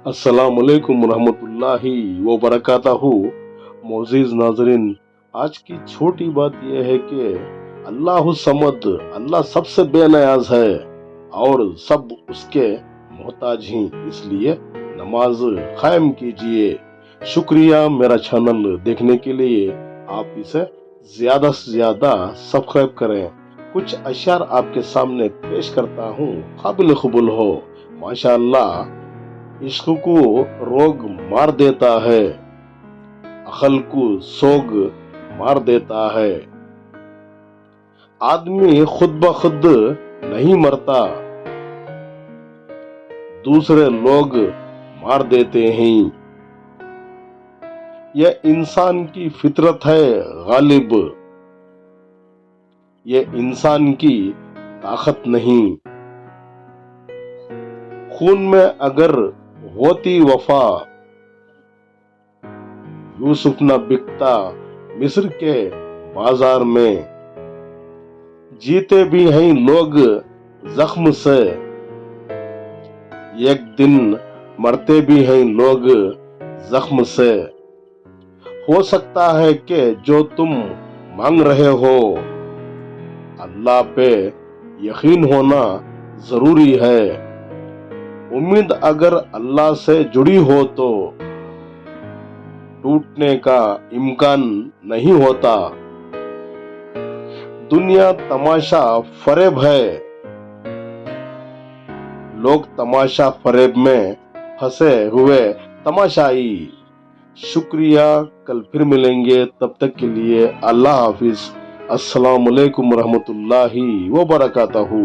अस्सलाम वालेकुम रहमतुल्लाहि व बरकातहू। मोअज़्ज़िज़ नाज़रीन, आज की छोटी बात यह है कि अल्लाह समद, अल्लाह सबसे बेनियाज है और सब उसके मोहताज हैं। इसलिए नमाज कायम कीजिए। शुक्रिया मेरा चैनल देखने के लिए। आप इसे ज्यादा से ज्यादा सब्सक्राइब करें। कुछ अशार आपके सामने पेश करता हूँ, काबिल कबूल हो। माशाअल्लाह, इश्क को रोग मार देता है, अकल को सोग मार देता है। आदमी खुद ब खुद नहीं मरता, दूसरे लोग मार देते हैं। यह इंसान की फितरत है गालिब, यह इंसान की ताकत नहीं। खून में अगर होती वफा, यूसुफ न बिकता मिस्र के बाजार में। जीते भी हैं लोग जख्म से, एक दिन मरते भी हैं लोग जख्म से। हो सकता है कि जो तुम मांग रहे हो, अल्लाह पे यकीन होना जरूरी है। उम्मीद अगर अल्लाह से जुड़ी हो तो टूटने का इम्कान नहीं होता। दुनिया तमाशा फरेब है, लोग तमाशा फरेब में फंसे हुए तमाशाई। शुक्रिया, कल फिर मिलेंगे, तब तक के लिए अल्लाह हाफिज। अस्सलाम वालेकुम रहमतुल्लाहि व बरकातहू।